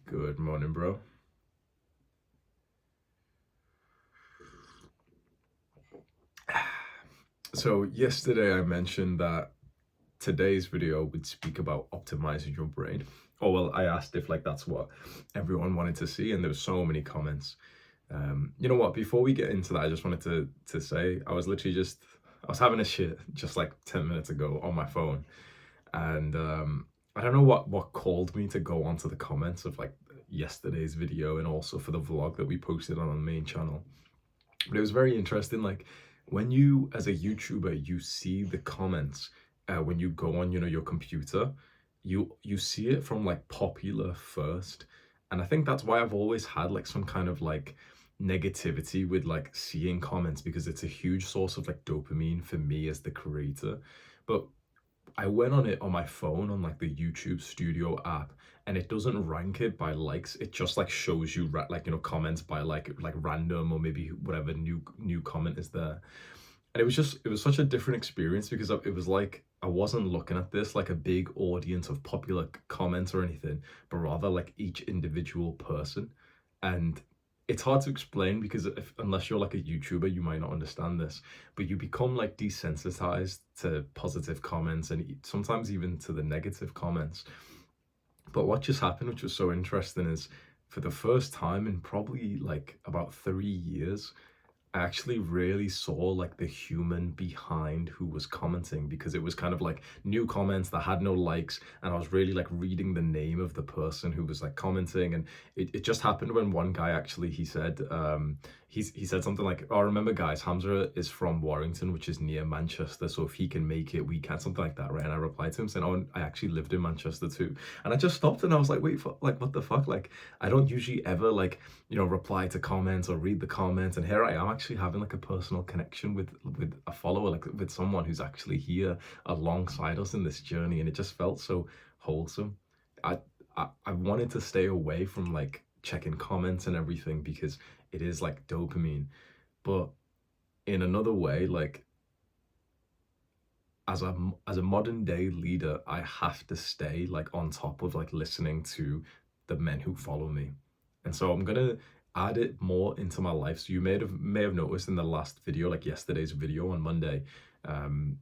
Good morning, bro. So yesterday I mentioned that today's video would speak about optimizing your brain. Oh well, I asked if that's what everyone wanted to see, and there were so many comments. You know what? Before we get into that, I just wanted to say I was literally I was having a shit just like 10 minutes ago on my phone, and I don't know what called me to go onto the comments of yesterday's video and also for the vlog that we posted on our main channel. But it was very interesting. Like when you, as a YouTuber, you see the comments when you go on, your computer, you see it from like popular first, and I think that's why I've always had like some kind of like negativity with like seeing comments because it's a huge source of like dopamine for me as the creator. But I went on it on my phone on like the YouTube Studio app, and it doesn't rank it by likes. It just like shows you comments by like random or maybe whatever new comment is there. And it was such a different experience because it was like I wasn't looking at this like a big audience of popular comments or anything, but rather like each individual person. And it's hard to explain because unless you're like a YouTuber, you might not understand this, but you become like desensitized to positive comments and sometimes even to the negative comments. But what just happened, which was so interesting, is for the first time in probably like about 3 years, I actually really saw like the human behind who was commenting, because it was kind of like new comments that had no likes, and I was really like reading the name of the person who was like commenting. And it just happened when one guy actually, he said he said something like, oh, remember guys, Hamza is from Warrington, which is near Manchester, so if he can make it, we can, something like that, right? And I replied to him saying, oh, I actually lived in Manchester too. And I just stopped and I was like, wait, like what the fuck? Like I don't usually ever like reply to comments or read the comments, and here I am actually having like a personal connection with a follower, like with someone who's actually here alongside us in this journey, and it just felt so wholesome. I I wanted to stay away from like checking comments and everything because it is like dopamine, but in another way, like as a modern day leader, I have to stay like on top of like listening to the men who follow me. And so I'm gonna add it more into my life. So you may have noticed in the last video, like yesterday's video on Monday, um,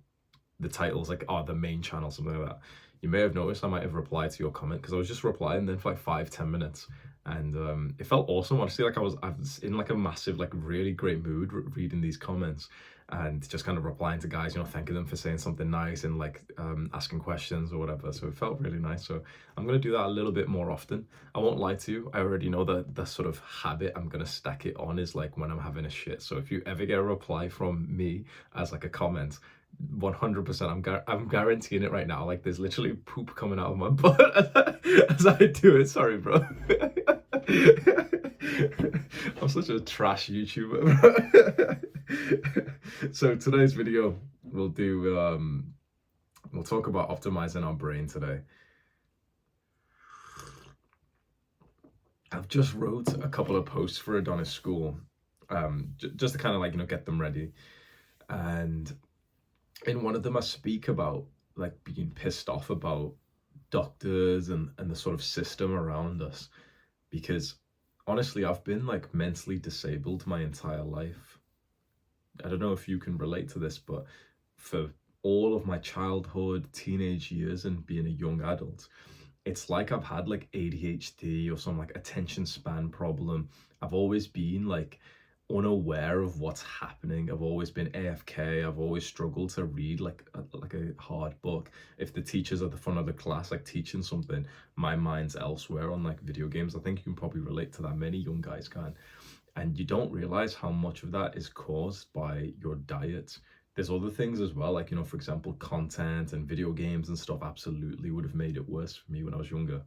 the title's like, oh, the main channel, something like that. You may have noticed I might have replied to your comment because I was just replying then for like 5-10 minutes, and it felt awesome. Honestly, like I was in like a massive, like really great mood reading these comments and just kind of replying to guys, thanking them for saying something nice and like asking questions or whatever. So it felt really nice. So I'm gonna do that a little bit more often. I won't lie to you, I already know that the sort of habit I'm gonna stack it on is like when I'm having a shit. So if you ever get a reply from me as like a comment, 100%, I'm guaranteeing it right now. Like there's literally poop coming out of my butt as I do it. Sorry, bro. I'm such a trash YouTuber. So today's video, we'll talk about optimizing our brain today. I've just wrote a couple of posts for Adonis School, just to kind of like get them ready, and in one of them I speak about like being pissed off about doctors and the sort of system around us, because honestly I've been like mentally disabled my entire life. I don't know if you can relate to this, but for all of my childhood, teenage years, and being a young adult, it's like I've had like ADHD or some like attention span problem. I've always been like unaware of what's happening. I've always been AFK. I've always struggled to read like a hard book. If the teacher's at the front of the class like teaching something, my mind's elsewhere on like video games. I think you can probably relate to that. Many young guys can. And you don't realize how much of that is caused by your diet. There's other things as well, like, for example, content and video games and stuff absolutely would have made it worse for me when I was younger.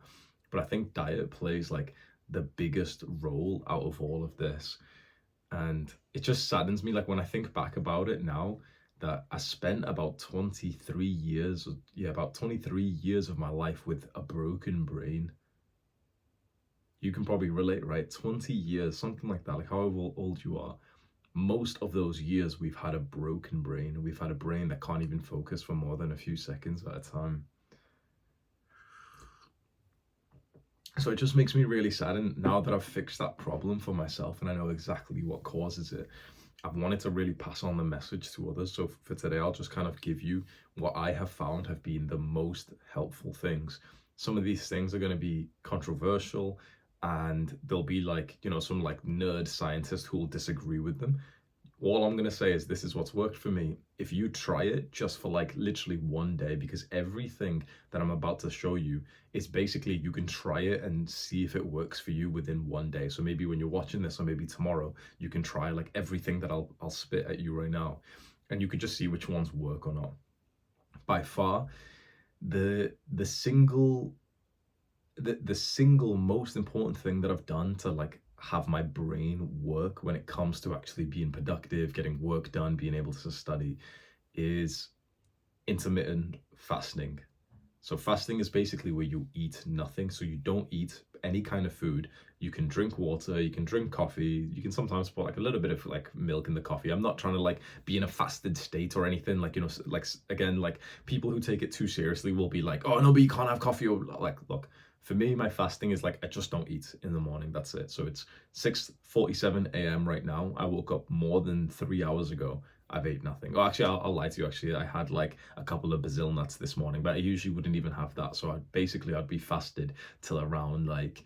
But I think diet plays like the biggest role out of all of this. And it just saddens me, like when I think back about it now, that I spent about 23 years, yeah, about 23 years of my life with a broken brain. You can probably relate, right? 20 years, something like that, like however old you are. Most of those years we've had a broken brain. We've had a brain that can't even focus for more than a few seconds at a time. So it just makes me really sad. And now that I've fixed that problem for myself and I know exactly what causes it, I've wanted to really pass on the message to others. So for today, I'll just kind of give you what I have found have been the most helpful things. Some of these things are going to be controversial, and there'll be like, some like nerd scientist who will disagree with them. All I'm going to say is this is what's worked for me. If you try it just for like literally one day, because everything that I'm about to show you is basically you can try it and see if it works for you within one day. So maybe when you're watching this, or maybe tomorrow, you can try like everything that I'll spit at you right now, and you can just see which ones work or not. By far, the single the single most important thing that I've done to like have my brain work when it comes to actually being productive, getting work done, being able to study, is intermittent fasting. So fasting is basically where you eat nothing. So you don't eat any kind of food. You can drink water, you can drink coffee, you can sometimes put like a little bit of like milk in the coffee. I'm not trying to like be in a fasted state or anything. Like, like again, like people who take it too seriously will be like, oh no, but you can't have coffee. Or like, look, for me, my fasting is like, I just don't eat in the morning. That's it. So it's 6:47 a.m. right now. I woke up more than 3 hours ago. I've ate nothing. Oh, actually, I'll lie to you. Actually, I had like a couple of Brazil nuts this morning, but I usually wouldn't even have that. So I'd be fasted till around like,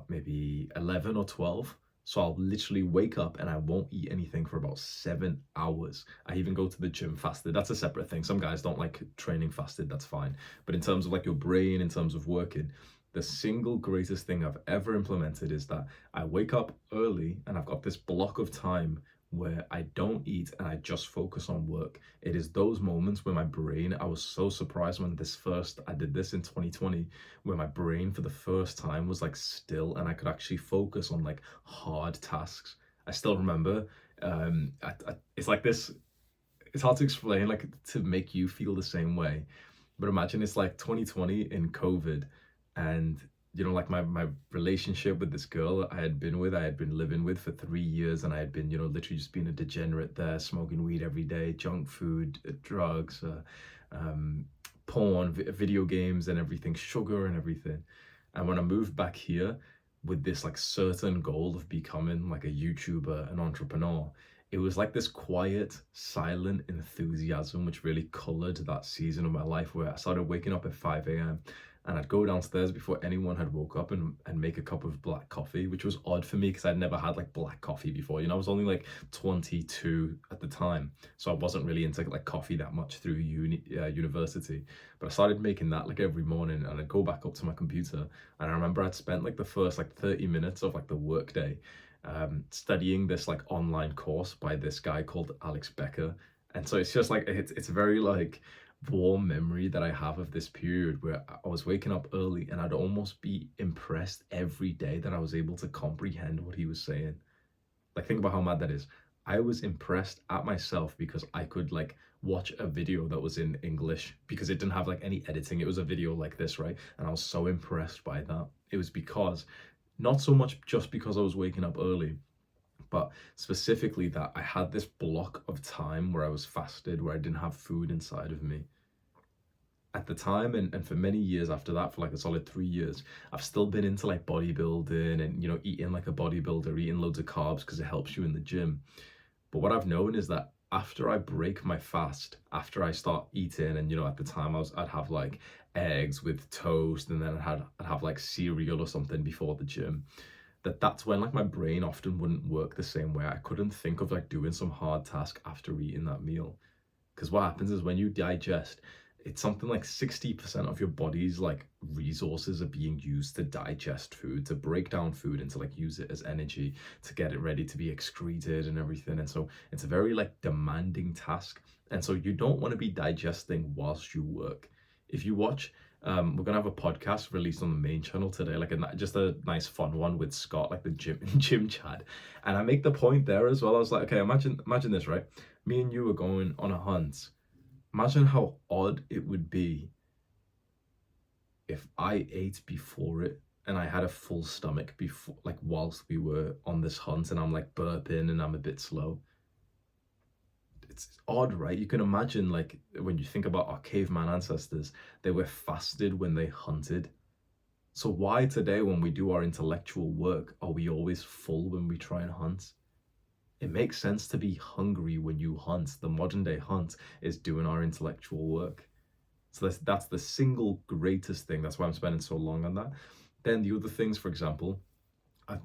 maybe 11 or 12. So I'll literally wake up and I won't eat anything for about 7 hours. I even go to the gym fasted. That's a separate thing. Some guys don't like training fasted. That's fine. But in terms of like your brain, in terms of working, the single greatest thing I've ever implemented is that I wake up early and I've got this block of time where I don't eat and I just focus on work. It is those moments where my brain, I was so surprised when I did this in 2020, where my brain for the first time was like still and I could actually focus on like hard tasks. I still remember, it's like this, it's hard to explain, like to make you feel the same way. But imagine it's like 2020 in COVID, and like my relationship with this girl I had been living with for 3 years, and I had been, literally just being a degenerate there, smoking weed every day, junk food, drugs, porn, video games and everything, sugar and everything. And when I moved back here with this like certain goal of becoming like a YouTuber, an entrepreneur, it was like this quiet, silent enthusiasm which really colored that season of my life, where I started waking up at 5 a.m. and I'd go downstairs before anyone had woke up and make a cup of black coffee, which was odd for me because I'd never had like black coffee before. I was only like 22 at the time, so I wasn't really into like coffee that much through university. But I started making that like every morning, and I'd go back up to my computer, and I remember I'd spent like the first like 30 minutes of like the workday studying this like online course by this guy called Alex Becker. And so it's just like it's very like warm memory that I have of this period where I was waking up early and I'd almost be impressed every day that I was able to comprehend what he was saying. Like, think about how mad that is. I was impressed at myself because I could like watch a video that was in English because it didn't have like any editing. It was a video like this, right? And I was so impressed by that. It was because, not so much just because I was waking up early, but specifically that I had this block of time where I was fasted, where I didn't have food inside of me. At the time, and for many years after that, for like a solid 3 years, I've still been into like bodybuilding and, eating like a bodybuilder, eating loads of carbs because it helps you in the gym. But what I've known is that after I break my fast, after I start eating, and at the time I'd have like eggs with toast, and then I'd have like cereal or something before the gym, that's when like my brain often wouldn't work the same way. I couldn't think of like doing some hard task after eating that meal. Because what happens is when you digest, it's something like 60% of your body's like resources are being used to digest food, to break down food and to like use it as energy, to get it ready to be excreted and everything. And so it's a very like demanding task. And so you don't want to be digesting whilst you work. If you watch, we're gonna have a podcast released on the main channel today, like just a nice fun one with Scott, like the gym chat. And I make the point there as well. I was like, okay, imagine this, right? Me and you are going on a hunt. Imagine how odd it would be if I ate before it and I had a full stomach before, like whilst we were on this hunt, and I'm like burping and I'm a bit slow. It's odd, right? You can imagine, like, when you think about our caveman ancestors, they were fasted when they hunted. So why today, when we do our intellectual work, are we always full when we try and hunt? It makes sense to be hungry when you hunt. The modern day hunt is doing our intellectual work. So that's the single greatest thing. That's why I'm spending so long on that. Then the other things, for example,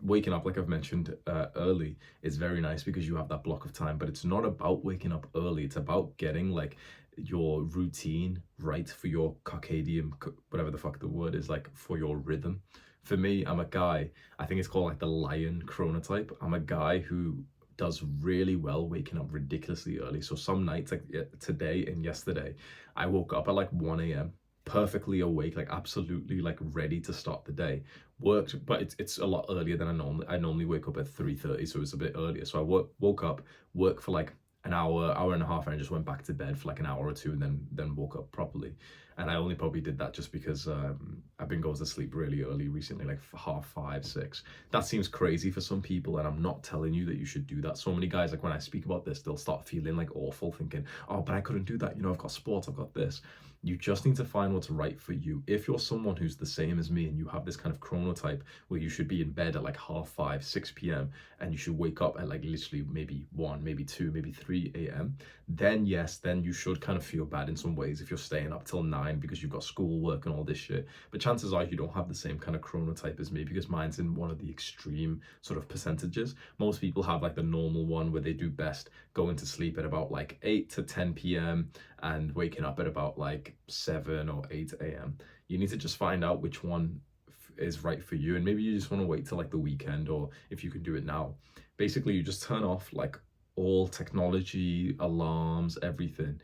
waking up, like I've mentioned early, is very nice because you have that block of time. But it's not about waking up early. It's about getting like your routine right for your circadian, whatever the fuck the word is, like for your rhythm. For me, I'm a guy. I think it's called like the lion chronotype. I'm a guy who does really well waking up ridiculously early. So some nights, like today and yesterday, I woke up at like 1 a.m. perfectly awake, like absolutely like ready to start the day. Worked, but it's a lot earlier than I normally wake up at 3:30, so it's a bit earlier. So I woke up, worked for like an hour and a half, and I just went back to bed for like an hour or two, and then woke up properly. And I only probably did that just because I've been going to sleep really early recently, like 5:30, 6. That seems crazy for some people, and I'm not telling you that you should do that. So many guys, like when I speak about this, they'll start feeling like awful, thinking, "Oh, but I couldn't do that. You know, I've got sports, I've got this." You just need to find what's right for you. If you're someone who's the same as me and you have this kind of chronotype where you should be in bed at like 5:30, 6 p.m., and you should wake up at like literally maybe 1, maybe 2, maybe 3 a.m., then yes, then you should kind of feel bad in some ways if you're staying up till 9 because you've got school work and all this shit. But chances are you don't have the same kind of chronotype as me because mine's in one of the extreme sort of percentages. Most people have like the normal one where they do best going to sleep at about like 8 to 10 p.m. and waking up at about like 7 or 8 a.m. You need to just find out which one is right for you, and maybe you just want to wait till like the weekend, or if you can do it now. Basically, you just turn off like all technology, alarms, everything,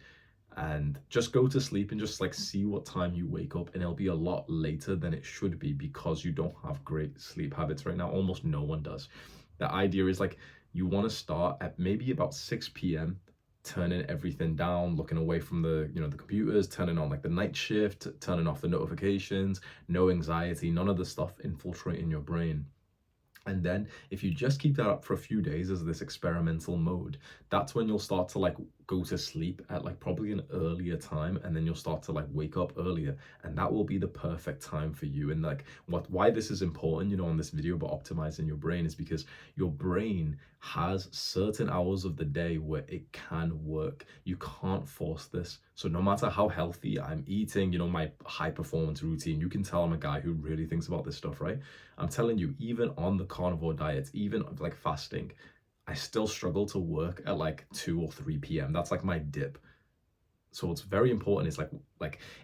and just go to sleep and just like see what time you wake up, and it'll be a lot later than it should be because you don't have great sleep habits right now. Almost no one does. The idea is like you want to start at maybe about 6 p.m., turning everything down, looking away from the the computers, turning on like the night shift, turning off the notifications, no anxiety, none of the stuff infiltrating your brain. And then if you just keep that up for a few days as this experimental mode, that's when you'll start to like go to sleep at like probably an earlier time, and then you'll start to like wake up earlier, and that will be the perfect time for you. And like why this is important, on this video about optimizing your brain, is because your brain has certain hours of the day where it can work. You can't force this. So no matter how healthy I'm eating, my high performance routine, you can tell I'm a guy who really thinks about this stuff, right? I'm telling you, even on the carnivore diet, even like fasting, I still struggle to work at like 2 or 3 p.m. That's like my dip. So what's very important is like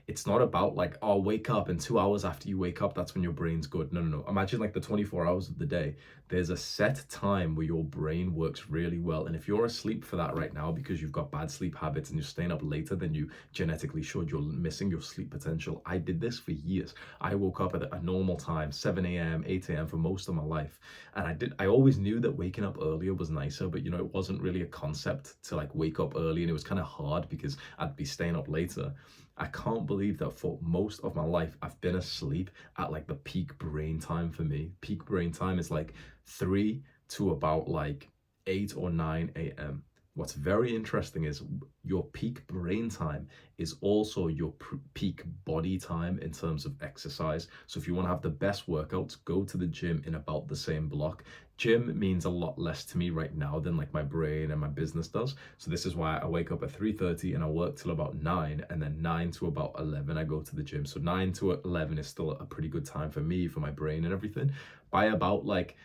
it's not about like, oh, wake up and 2 hours after you wake up, that's when your brain's good. No. Imagine like the 24 hours of the day. There's a set time where your brain works really well. And if you're asleep for that right now because you've got bad sleep habits and you're staying up later than you genetically should, you're missing your sleep potential. I did this for years. I woke up at a normal time, 7 a.m., 8 a.m. for most of my life. And I always knew that waking up earlier was nicer, but it wasn't really a concept to like wake up early, and it was kind of hard because I'd be staying up later. I can't believe that for most of my life, I've been asleep at like the peak brain time for me. Peak brain time is like 3 to about like 8 or 9 a.m. What's very interesting is your peak brain time is also your peak body time in terms of exercise. So if you want to have the best workouts, go to the gym in about the same block. Gym means a lot less to me right now than like my brain and my business does. So this is why I wake up at 3:30 and I work till about 9, and then 9 to about 11 I go to the gym. So 9 to 11 is still a pretty good time for me, for my brain and everything. By about like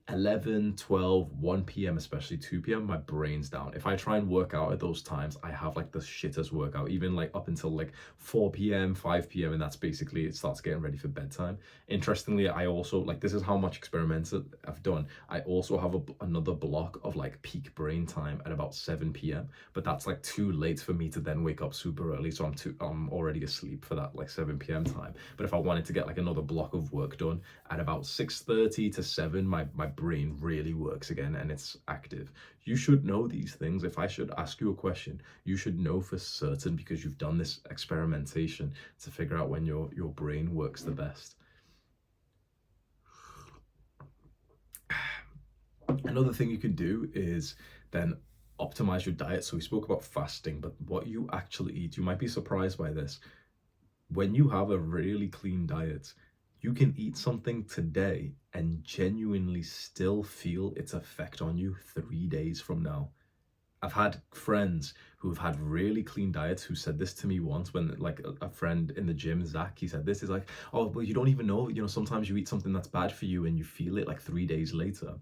11, 12, 1 p.m., especially 2 p.m., my brain's down. If I try and work out at those times, I have like the shittest workout, even like up until like 4 p.m., 5 p.m., and that's basically it starts getting ready for bedtime. Interestingly, I also like, this is how much experiments I've done. I also have another block of like peak brain time at about 7 p.m., but that's like too late for me to then wake up super early. So I'm already asleep for that like 7 p.m. time. But if I wanted to get like another block of work done at about 6:30 to 7, my brain really works again and it's active. You should know these things. If I should ask you a question, you should know for certain because you've done this experimentation to figure out when your brain works the best. Another thing you can do is then optimize your diet. So we spoke about fasting, but what you actually eat, you might be surprised by this. When you have a really clean diet, You can eat something today and genuinely still feel its effect on you 3 days from now. I've had friends who've had really clean diets who said this to me once when like a friend in the gym, Zach, he said this is like, oh, well, you don't even know, sometimes you eat something that's bad for you and you feel it like 3 days later.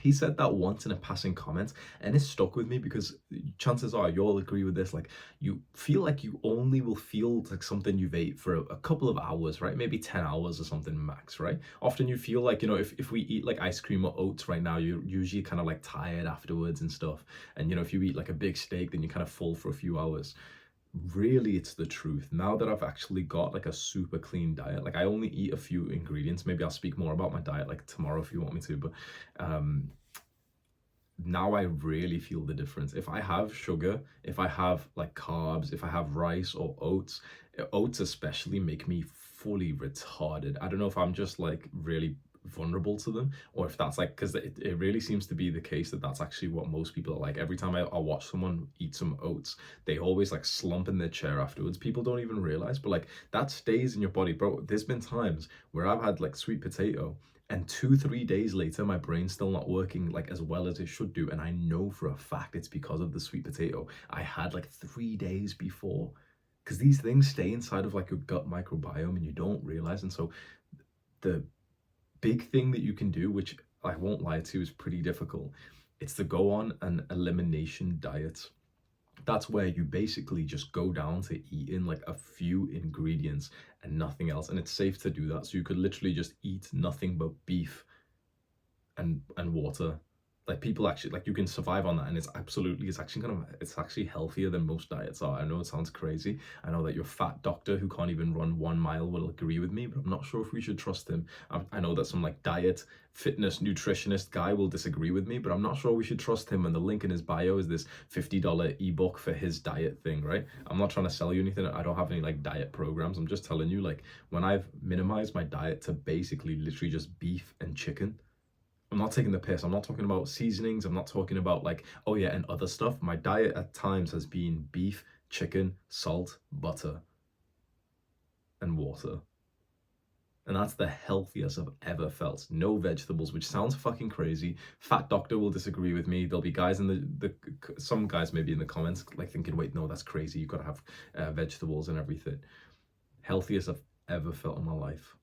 He said that once in a passing comment, and it stuck with me because chances are you'll agree with this. Like, you feel like you only will feel like something you've ate for a couple of hours, right? Maybe 10 hours or something max, right? Often you feel like, if we eat like ice cream or oats right now, you're usually kind of like tired afterwards and stuff. And, if you eat like a big steak, then you kind of full for a few hours. Really, it's the truth. Now that I've actually got like a super clean diet, like I only eat a few ingredients. Maybe I'll speak more about my diet like tomorrow if you want me to, but um now I really feel the difference. If I have sugar, if I have like carbs, if I have rice or oats especially make me fully retarded. I don't know if I'm just like really vulnerable to them or if that's like, because it really seems to be the case that that's actually what most people are like. Every time I watch someone eat some oats, they always like slump in their chair afterwards. People don't even realize, but like that stays in your body, bro. There's been times where I've had like sweet potato and 2 3 days later my brain's still not working like as well as it should do, and I know for a fact it's because of the sweet potato I had like 3 days before, because these things stay inside of like your gut microbiome and you don't realize. And so the big thing that you can do, which I won't lie to is pretty difficult, it's to go on an elimination diet. That's where you basically just go down to eating like a few ingredients and nothing else, and it's safe to do that. So you could literally just eat nothing but beef and water. Like people actually, like, you can survive on that, and it's actually healthier than most diets are. I know it sounds crazy. I know that your fat doctor who can't even run 1 mile will agree with me, but I'm not sure if we should trust him. I know that some like diet fitness nutritionist guy will disagree with me, but I'm not sure we should trust him. And the link in his bio is this $50 ebook for his diet thing, right? I'm not trying to sell you anything. I don't have any like diet programs. I'm just telling you, like, when I've minimized my diet to basically literally just beef and chicken, I'm not taking the piss. I'm not talking about seasonings. I'm not talking about like, oh yeah, and other stuff. My diet at times has been beef, chicken, salt, butter, and water. And that's the healthiest I've ever felt. No vegetables, which sounds fucking crazy. Fat doctor will disagree with me. There'll be guys in some guys maybe in the comments like thinking, wait, no, that's crazy. You've got to have vegetables and everything. Healthiest I've ever felt in my life.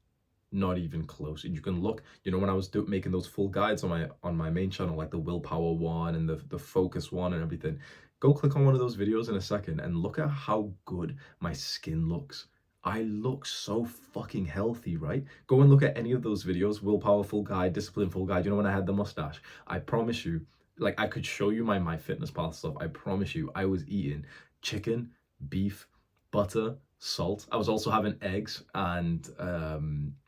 Not even close. And you can look, when I was making those full guides on my main channel, like the willpower one and the focus one and everything, go click on one of those videos in a second and look at how good my skin looks. I look so fucking healthy, right? Go and look at any of those videos, willpower full guide, discipline full guide. When I had the mustache, I promise you, like, I could show you my fitness pal stuff. I promise you, I was eating chicken, beef, butter, salt. I was also having eggs and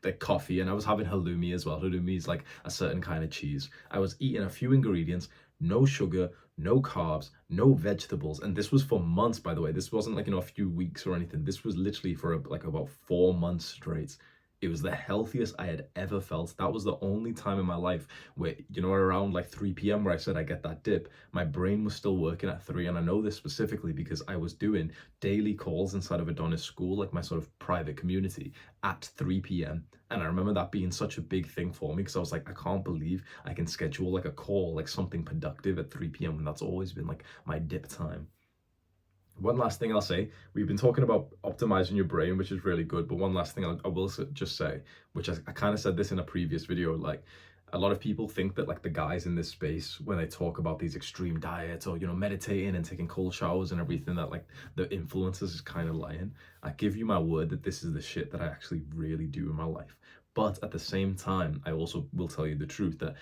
the coffee, and I was having halloumi as well. Halloumi is like a certain kind of cheese. I was eating a few ingredients, no sugar, no carbs, no vegetables, and this was for months, by the way. This wasn't like, a few weeks or anything. This was literally for like about 4 months straight. It was the healthiest I had ever felt. That was the only time in my life where, around like 3 p.m. where I said I get that dip, my brain was still working at 3. And I know this specifically because I was doing daily calls inside of Adonis School, like my sort of private community, at 3 p.m. And I remember that being such a big thing for me because I was like, I can't believe I can schedule like a call, like something productive at 3 p.m. And that's always been like my dip time. One last thing I'll say, we've been talking about optimizing your brain, which is really good, but one last thing I will just say, which I kind of said this in a previous video, like, a lot of people think that like the guys in this space, when they talk about these extreme diets or, meditating and taking cold showers and everything, that like the influencers is kind of lying. I give you my word that this is the shit that I actually really do in my life. But at the same time, I also will tell you the truth that,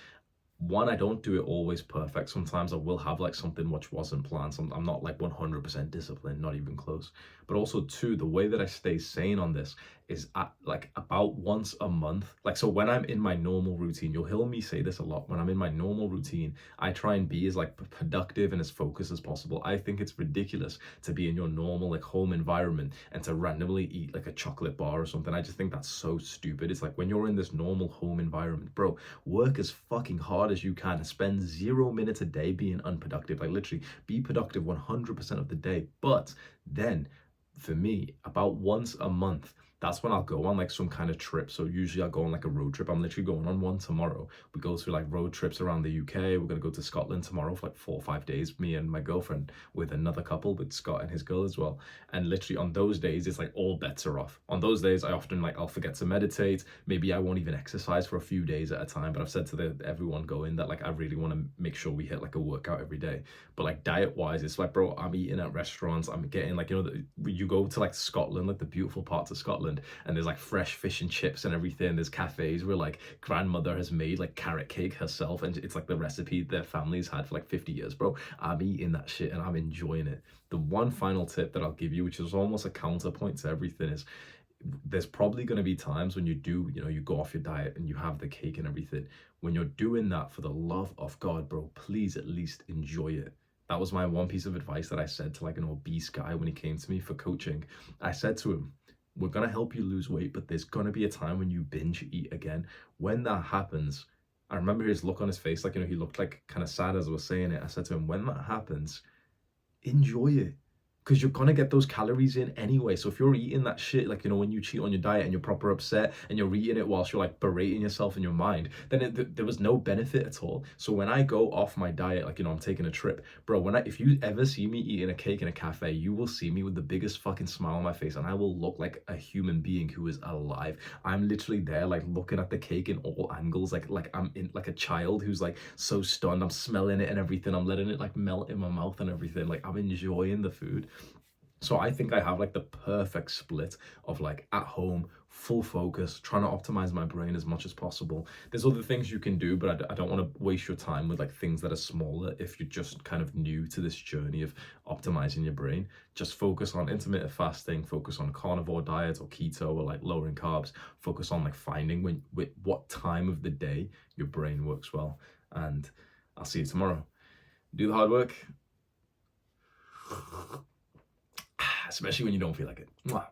one, I don't do it always perfect. Sometimes I will have like something which wasn't planned. I'm not like 100% disciplined, not even close. But also, two, the way that I stay sane on this is at like about once a month. Like, so when I'm in my normal routine, you'll hear me say this a lot. When I'm in my normal routine, I try and be as like productive and as focused as possible. I think it's ridiculous to be in your normal like home environment and to randomly eat like a chocolate bar or something. I just think that's so stupid. It's like, when you're in this normal home environment, bro, work as fucking hard as you can and spend 0 minutes a day being unproductive. Like, literally be productive 100% of the day. But then, for me, about once a month, that's when I'll go on like some kind of trip. So usually I'll go on like a road trip. I'm literally going on one tomorrow. We go through like road trips around the UK. We're gonna go to Scotland tomorrow for like 4 or 5 days, me and my girlfriend, with another couple, with Scott and his girl as well. And literally on those days, it's like all bets are off. On those days, I often like I'll forget to meditate. Maybe I won't even exercise for a few days at a time. But I've said to everyone going that like I really want to make sure we hit like a workout every day. But like diet wise, it's like, bro, I'm eating at restaurants. I'm getting like, you go to like Scotland, like the beautiful parts of Scotland, and there's like fresh fish and chips and everything. There's cafes where like grandmother has made like carrot cake herself, and it's like the recipe their family's had for like 50 years, bro. I'm eating that shit and I'm enjoying it. The one final tip that I'll give you, which is almost a counterpoint to everything, is there's probably going to be times when you do, you go off your diet and you have the cake and everything. When you're doing that, for the love of God, bro, please at least enjoy it. That was my one piece of advice that I said to like an obese guy when he came to me for coaching. I said to him, we're going to help you lose weight, but there's going to be a time when you binge eat again. When that happens, I remember his look on his face, like, he looked like kind of sad as I was saying it. I said to him, when that happens, enjoy it, because you're gonna get those calories in anyway. So if you're eating that shit, like, when you cheat on your diet and you're proper upset and you're eating it whilst you're like berating yourself in your mind, then there was no benefit at all. So when I go off my diet, like, I'm taking a trip, bro, if you ever see me eating a cake in a cafe, you will see me with the biggest fucking smile on my face, and I will look like a human being who is alive. I'm literally there like looking at the cake in all angles, like I'm in like a child who's like so stunned. I'm smelling it and everything. I'm letting it like melt in my mouth and everything. Like, I'm enjoying the food. So I think I have like the perfect split of like at home, full focus, trying to optimize my brain as much as possible. There's other things you can do, but I don't want to waste your time with like things that are smaller if you're just kind of new to this journey of optimizing your brain. Just focus on intermittent fasting, focus on carnivore diet or keto, or like lowering carbs. Focus on like finding what time of the day your brain works well. And I'll see you tomorrow. Do the hard work, especially when you don't feel like it. Mwah.